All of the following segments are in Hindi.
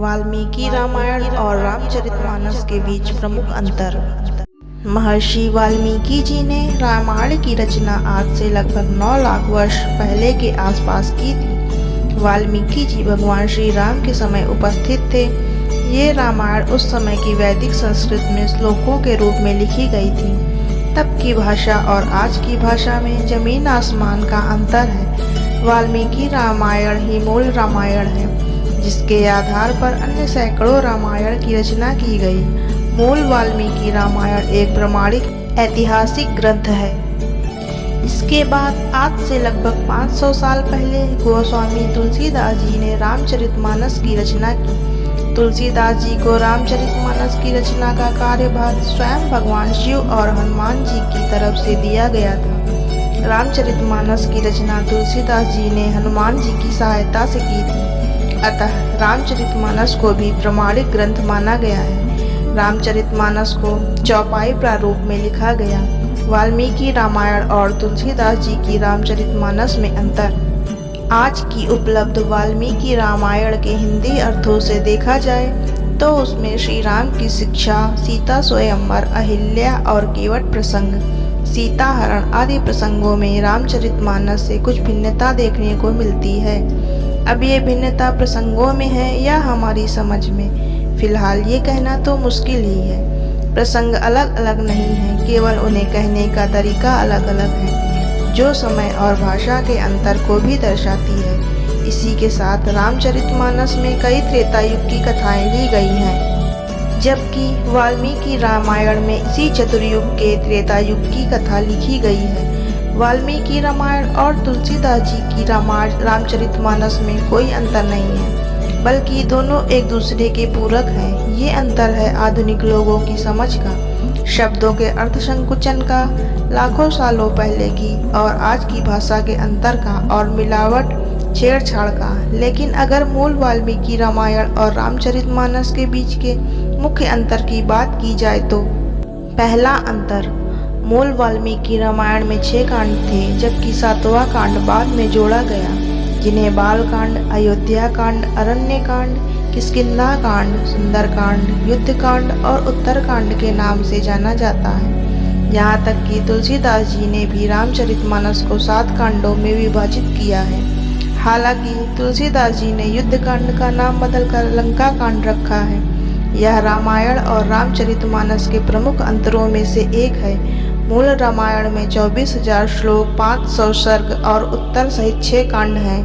वाल्मीकि रामायण और रामचरितमानस के बीच प्रमुख अंतर। महर्षि वाल्मीकि जी ने रामायण की रचना आज से लगभग 9 लाख वर्ष पहले के आसपास की थी। वाल्मीकि जी भगवान श्री राम के समय उपस्थित थे। ये रामायण उस समय की वैदिक संस्कृत में श्लोकों के रूप में लिखी गई थी। तब की भाषा और आज की भाषा में जमीन आसमान का अंतर है। वाल्मीकि रामायण ही मूल रामायण है, जिसके आधार पर अन्य सैकड़ों रामायण की रचना की गई। मूल वाल्मीकि रामायण एक प्रमाणिक ऐतिहासिक ग्रंथ है। इसके बाद आज से लगभग 500 साल पहले गोस्वामी तुलसीदास जी ने रामचरितमानस की रचना की। तुलसीदास जी को रामचरितमानस की रचना का कार्यभार स्वयं भगवान शिव और हनुमान जी की तरफ से दिया गया था। रामचरितमानस की रचना तुलसीदास जी ने हनुमान जी की सहायता से की थी, अतः रामचरितमानस को भी प्रमाणिक ग्रंथ माना गया है। रामचरितमानस को चौपाई प्रारूप में लिखा गया। वाल्मीकि रामायण और तुलसीदास जी की रामचरितमानस में अंतर। आज की उपलब्ध वाल्मीकि रामायण के हिंदी अर्थों से देखा जाए तो उसमें श्री राम की शिक्षा, सीता स्वयंवर, अहिल्या और केवट प्रसंग, सीता हरण आदि प्रसंगों में रामचरितमानस से कुछ भिन्नता देखने को मिलती है। अब ये भिन्नता प्रसंगों में है या हमारी समझ में, फिलहाल ये कहना तो मुश्किल ही है। प्रसंग अलग अलग नहीं है, केवल उन्हें कहने का तरीका अलग अलग है, जो समय और भाषा के अंतर को भी दर्शाती है। इसी के साथ रामचरितमानस में कई त्रेता युग की कथाएं ली गई हैं, जबकि वाल्मीकि रामायण में इसी चतुर्युग के त्रेता युग की कथा लिखी गई है। वाल्मीकि रामायण और तुलसीदास जी की रामचरितमानस में कोई अंतर नहीं है, बल्कि दोनों एक दूसरे के पूरक हैं। ये अंतर है आधुनिक लोगों की समझ का, शब्दों के अर्थ संकुचन का, लाखों सालों पहले की और आज की भाषा के अंतर का और मिलावट छेड़छाड़ का। लेकिन अगर मूल वाल्मीकि रामायण और रामचरितमानस के बीच के मुख्य अंतर की बात की जाए तो पहला अंतर, मूल वाल्मीकि रामायण में 6 कांड थे, जबकि 7वां कांड बाद में जोड़ा गया, जिन्हें बाल कांड, अयोध्या कांड, अरण्य कांड, किष्किंधा कांड, सुंदर कांड, युद्ध कांड और उत्तर कांड के नाम से जाना जाता है। यहाँ तक कि तुलसीदास जी ने भी रामचरितमानस को 7 कांडों में विभाजित किया है। हालांकि तुलसीदास जी ने युद्ध कांड का नाम बदलकर लंका कांड रखा है। यह रामायण और रामचरितमानस के प्रमुख अंतरों में से एक है। मूल रामायण में 24,000 श्लोक, 500 सर्ग और उत्तर सहित 6 कांड हैं,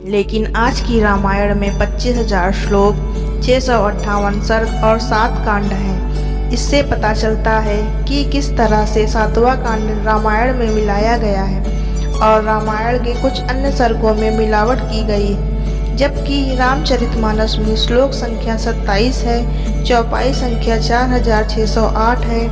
लेकिन आज की रामायण में 25,000 श्लोक, 658 सर्ग और 7 कांड हैं। इससे पता चलता है कि किस तरह से 7वां कांड रामायण में मिलाया गया है और रामायण के कुछ अन्य सर्गों में मिलावट की गई, जबकि रामचरितमानस में श्लोक संख्या 27 है, चौपाई संख्या 4608 है,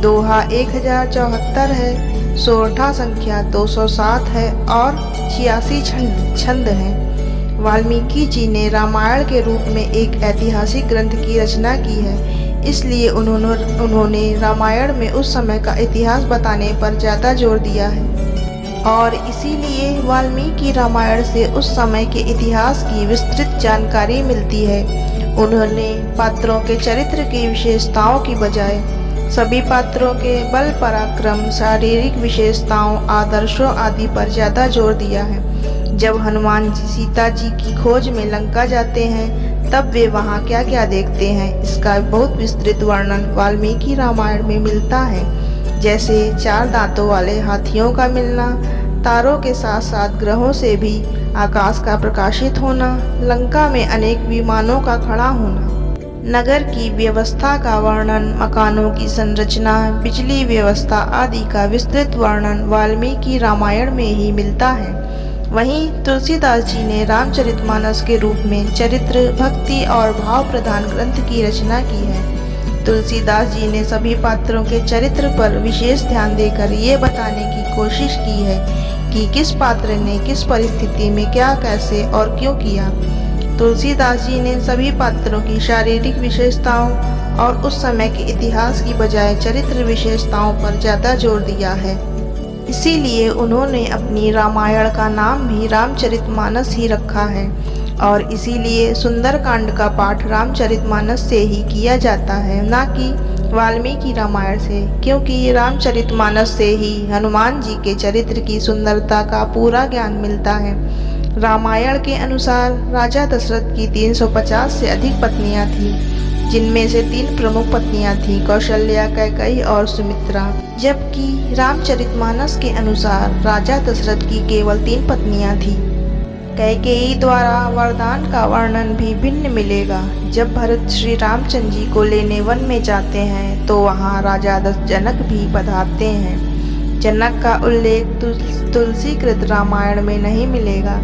दोहा 1074 है, सोरठा संख्या 207 है और 86 छंद हैं। वाल्मीकि जी ने रामायण के रूप में एक ऐतिहासिक ग्रंथ की रचना की है, इसलिए उन्होंने रामायण में उस समय का इतिहास बताने पर ज़्यादा जोर दिया है और इसीलिए वाल्मीकि रामायण से उस समय के इतिहास की विस्तृत जानकारी मिलती है। उन्होंने पात्रों के चरित्र की विशेषताओं की बजाय सभी पात्रों के बल, पराक्रम, शारीरिक विशेषताओं, आदर्शों आदि पर ज़्यादा जोर दिया है। जब हनुमान जी सीता जी की खोज में लंका जाते हैं, तब वे वहाँ क्या क्या देखते हैं, इसका बहुत विस्तृत वर्णन वाल्मीकि रामायण में मिलता है। जैसे 4 दांतों वाले हाथियों का मिलना, तारों के साथ साथ ग्रहों से भी आकाश का प्रकाशित होना, लंका में अनेक विमानों का खड़ा होना, नगर की व्यवस्था का वर्णन, मकानों की संरचना, बिजली व्यवस्था आदि का विस्तृत वर्णन वाल्मीकि रामायण में ही मिलता है। वहीं तुलसीदास जी ने रामचरितमानस के रूप में चरित्र, भक्ति और भाव प्रधान ग्रंथ की रचना की है। तुलसीदास जी ने सभी पात्रों के चरित्र पर विशेष ध्यान देकर ये बताने की कोशिश की है कि किस पात्र ने किस परिस्थिति में क्या, कैसे और क्यों किया। तुलसीदास जी ने सभी पात्रों की शारीरिक विशेषताओं और उस समय के इतिहास की बजाय चरित्र विशेषताओं पर ज़्यादा जोर दिया है। इसीलिए उन्होंने अपनी रामायण का नाम भी रामचरितमानस ही रखा है। और इसीलिए सुंदरकांड का पाठ रामचरितमानस से ही किया जाता है, न कि वाल्मीकि रामायण से, क्योंकि रामचरितमानस से ही हनुमान जी के चरित्र की सुंदरता का पूरा ज्ञान मिलता है। रामायण के अनुसार राजा दशरथ की 350 से अधिक पत्नियां थीं, जिनमें से 3 प्रमुख पत्नियां थीं, कौशल्या, कैकेयी और सुमित्रा। जबकि रामचरितमानस के अनुसार राजा दशरथ की केवल 3 पत्नियां थीं। कैकेयी द्वारा वरदान का वर्णन भी भिन्न मिलेगा। जब भरत श्री रामचंद्र जी को लेने वन में जाते हैं तो वहां राजा जनक भी पधारते हैं। जनक का उल्लेख तुलसीकृत रामायण में नहीं मिलेगा।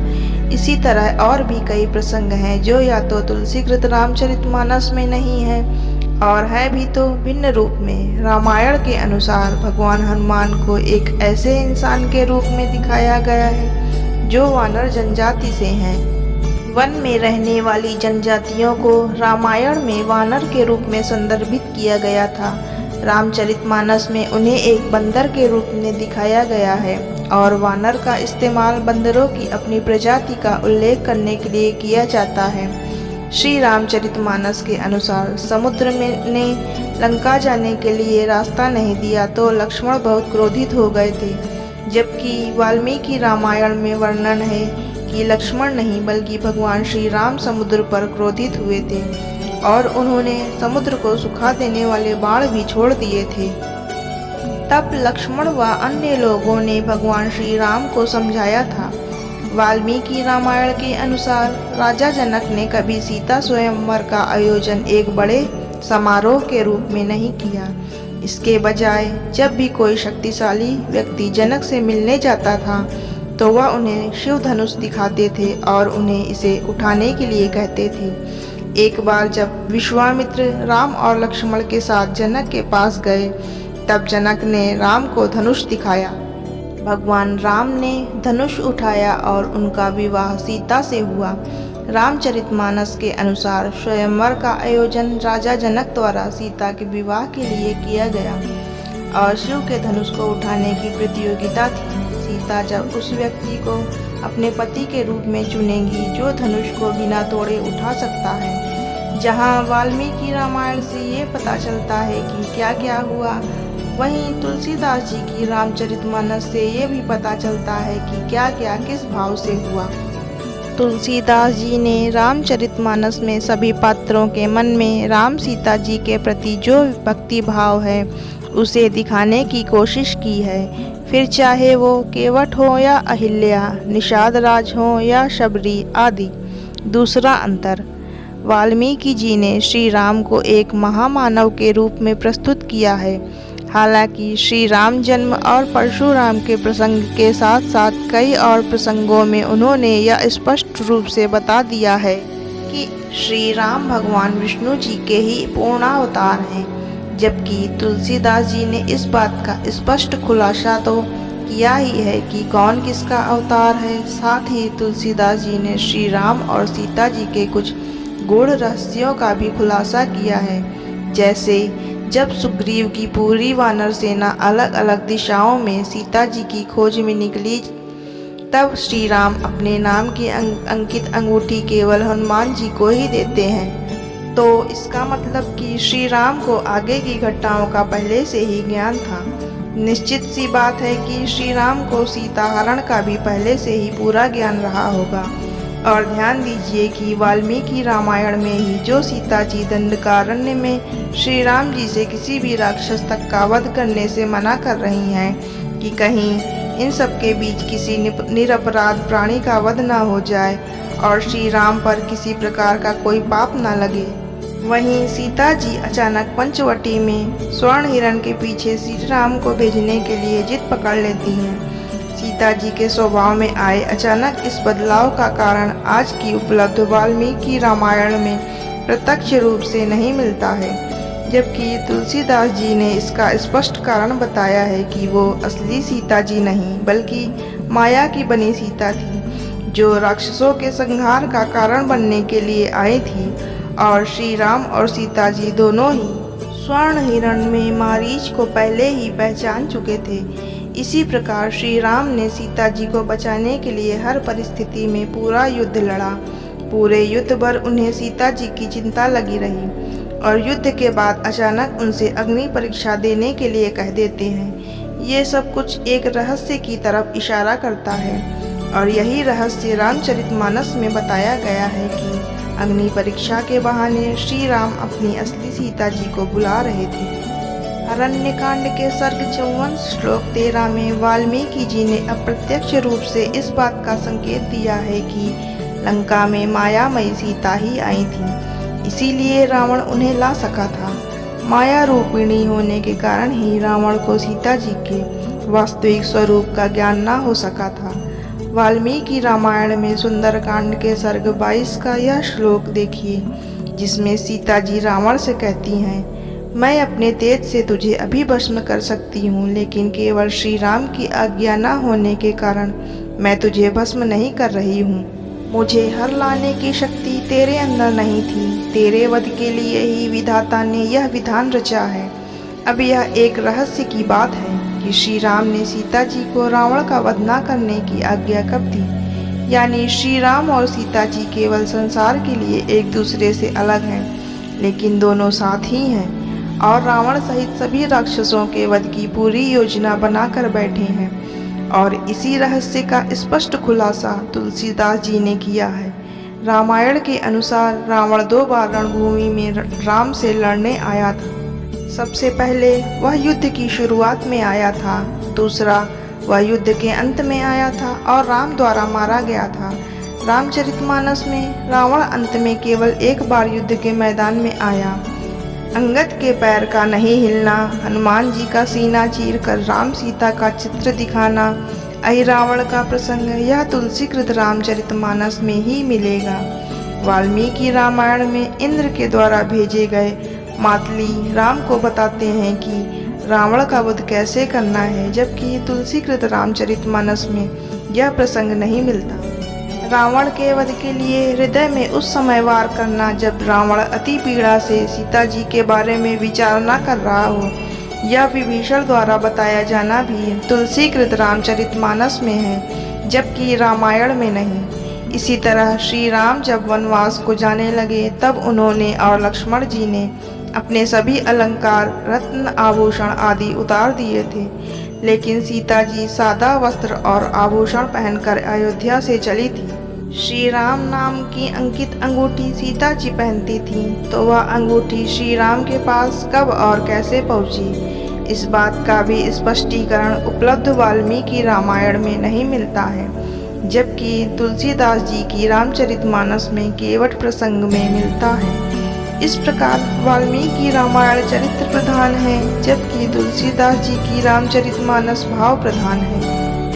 इसी तरह और भी कई प्रसंग हैं जो या तो तुलसीकृत रामचरितमानस में नहीं है और है भी तो भिन्न रूप में। रामायण के अनुसार भगवान हनुमान को एक ऐसे इंसान के रूप में दिखाया गया है जो वानर जनजाति से हैं। वन में रहने वाली जनजातियों को रामायण में वानर के रूप में संदर्भित किया गया था। रामचरितमानस में उन्हें एक बंदर के रूप में दिखाया गया है और वानर का इस्तेमाल बंदरों की अपनी प्रजाति का उल्लेख करने के लिए किया जाता है। श्री रामचरितमानस के अनुसार समुद्र में ने लंका जाने के लिए रास्ता नहीं दिया तो लक्ष्मण बहुत क्रोधित हो गए थे, जबकि वाल्मीकि रामायण में वर्णन है कि लक्ष्मण नहीं बल्कि भगवान श्री राम समुद्र पर क्रोधित हुए थे और उन्होंने समुद्र को सुखा देने वाले बाण भी छोड़ दिए थे। तब लक्ष्मण व अन्य लोगों ने भगवान श्री राम को समझाया था। वाल्मीकि रामायण के अनुसार राजा जनक ने कभी सीता स्वयंवर का आयोजन एक बड़े समारोह के रूप में नहीं किया। इसके बजाय जब भी कोई शक्तिशाली व्यक्ति जनक से मिलने जाता था तो वह उन्हें शिव धनुष दिखाते थे और उन्हें इसे उठाने के लिए कहते थे। एक बार जब विश्वामित्र राम और लक्ष्मण के साथ जनक के पास गए तब जनक ने राम को धनुष दिखाया। भगवान राम ने धनुष उठाया और उनका विवाह सीता से हुआ। रामचरितमानस के अनुसार स्वयंवर का आयोजन राजा जनक द्वारा सीता के विवाह के लिए किया गया और शिव के धनुष को उठाने की प्रतियोगिता थी। सीता जब उस व्यक्ति को अपने पति के रूप में चुनेंगी जो धनुष को बिना तोड़े उठा सकता है। जहाँ वाल्मीकि रामायण से ये पता चलता है कि क्या क्या हुआ, वहीं तुलसीदास जी की रामचरितमानस से ये भी पता चलता है कि क्या क्या किस भाव से हुआ। तुलसीदास जी ने रामचरितमानस में सभी पात्रों के मन में राम सीता जी के प्रति जो भक्ति भाव है उसे दिखाने की कोशिश की है, फिर चाहे वो केवट हो या अहिल्या, निषाद राज हो या शबरी आदि। दूसरा अंतर, वाल्मीकि जी ने श्री राम को एक महामानव के रूप में प्रस्तुत किया है। हालांकि श्री राम जन्म और परशुराम के प्रसंग के साथ साथ कई और प्रसंगों में उन्होंने यह स्पष्ट रूप से बता दिया है कि श्री राम भगवान विष्णु जी के ही पूर्णावतार हैं, जबकि तुलसीदास जी ने इस बात का स्पष्ट खुलासा तो किया ही है कि कौन किसका अवतार है। साथ ही तुलसीदास जी ने श्री राम और सीता जी के कुछ गूढ़ रहस्यों का भी खुलासा किया है। जैसे जब सुग्रीव की पूरी वानर सेना अलग अलग दिशाओं में सीता जी की खोज में निकली तब श्री राम अपने नाम की अंकित अंगूठी केवल हनुमान जी को ही देते हैं। तो इसका मतलब कि श्री राम को आगे की घटनाओं का पहले से ही ज्ञान था। निश्चित सी बात है कि श्री राम को सीता हरण का भी पहले से ही पूरा ज्ञान रहा होगा। और ध्यान दीजिए कि वाल्मीकि रामायण में ही जो सीता जी दंडकारण्य में श्री राम जी से किसी भी राक्षस तक का वध करने से मना कर रही हैं कि कहीं इन सब के बीच किसी निरपराध प्राणी का वध न हो जाए और श्री राम पर किसी प्रकार का कोई पाप न लगे। वहीं सीता जी अचानक पंचवटी में स्वर्ण हिरण के पीछे श्री राम को भेजने के लिए जिद पकड़ लेती हैं। सीता जी के स्वभाव में आए अचानक इस बदलाव का कारण आज की उपलब्ध वाल्मीकि रामायण में प्रत्यक्ष रूप से नहीं मिलता है, जबकि तुलसीदास जी ने इसका स्पष्ट कारण बताया है कि वो असली सीता जी नहीं बल्कि माया की बनी सीता थी जो राक्षसों के संहार का कारण बनने के लिए आई थी। और श्री राम और सीता जी दोनों ही स्वर्ण हिरण में मारीच को पहले ही पहचान चुके थे। इसी प्रकार श्री राम ने सीता जी को बचाने के लिए हर परिस्थिति में पूरा युद्ध लड़ा। पूरे युद्ध भर उन्हें सीता जी की चिंता लगी रही और युद्ध के बाद अचानक उनसे अग्नि परीक्षा देने के लिए कह देते हैं। ये सब कुछ एक रहस्य की तरफ इशारा करता है और यही रहस्य रामचरितमानस में बताया गया है कि अग्नि परीक्षा के बहाने श्री राम अपनी असली सीता जी को बुला रहे थे। अरण्यकांड के सर्ग 54 श्लोक 13 में वाल्मीकि जी ने अप्रत्यक्ष रूप से इस बात का संकेत दिया है कि लंका में मायामयी सीता ही आई थी, इसीलिए रावण उन्हें ला सका था। माया रूपिणी होने के कारण ही रावण को सीता जी के वास्तविक स्वरूप का ज्ञान न हो सका था। वाल्मीकि रामायण में सुंदरकांड के सर्ग 22 का यह श्लोक देखिए, जिसमें सीता जी रावण से कहती हैं, मैं अपने तेज से तुझे अभी भस्म कर सकती हूँ, लेकिन केवल श्री राम की आज्ञा न होने के कारण मैं तुझे भस्म नहीं कर रही हूँ। मुझे हर लाने की शक्ति तेरे अंदर नहीं थी, तेरे वध के लिए ही विधाता ने यह विधान रचा है। अब यह एक रहस्य की बात है कि श्री राम ने सीता जी को रावण का वध न करने की आज्ञा कब दी, यानी श्री राम और सीता जी केवल संसार के लिए एक दूसरे से अलग हैं, लेकिन दोनों साथ ही हैं और रावण सहित सभी राक्षसों के वध की पूरी योजना बनाकर बैठे हैं। और इसी रहस्य का स्पष्ट खुलासा तुलसीदास जी ने किया है। रामायण के अनुसार रावण 2 बार रणभूमि में राम से लड़ने आया था। सबसे पहले वह युद्ध की शुरुआत में आया था, दूसरा वह युद्ध के अंत में आया था और राम द्वारा मारा गया था। रामचरितमानस में रावण अंत में केवल एक बार युद्ध के मैदान में आया। अंगद के पैर का नहीं हिलना, हनुमान जी का सीना चीर कर राम सीता का चित्र दिखाना, अहिरावण का प्रसंग यह तुलसीकृत रामचरितमानस में ही मिलेगा। वाल्मीकि रामायण में इंद्र के द्वारा भेजे गए मातली राम को बताते हैं कि रावण का वध कैसे करना है, जबकि तुलसीकृत रामचरितमानस में यह प्रसंग नहीं मिलता। रावण के वध के लिए हृदय में उस समय वार करना जब रावण अति पीड़ा से सीता जी के बारे में विचार न कर रहा हो, यह विभीषण द्वारा बताया जाना भी तुलसीकृत रामचरितमानस में है, जबकि रामायण में नहीं। इसी तरह श्री राम जब वनवास को जाने लगे तब उन्होंने और लक्ष्मण जी ने अपने सभी अलंकार, रत्न, आभूषण आदि उतार दिए थे, लेकिन सीता जी सादा वस्त्र और आभूषण पहनकर अयोध्या से चली थी। श्री राम नाम की अंकित अंगूठी सीता जी पहनती थी, तो वह अंगूठी श्री राम के पास कब और कैसे पहुंची, इस बात का भी स्पष्टीकरण उपलब्ध वाल्मीकि रामायण में नहीं मिलता है, जबकि तुलसीदास जी की रामचरितमानस में केवट प्रसंग में मिलता है। इस प्रकार वाल्मीकि रामायण चरित्र प्रधान है, जबकि तुलसीदास जी की रामचरितमानस भाव प्रधान है।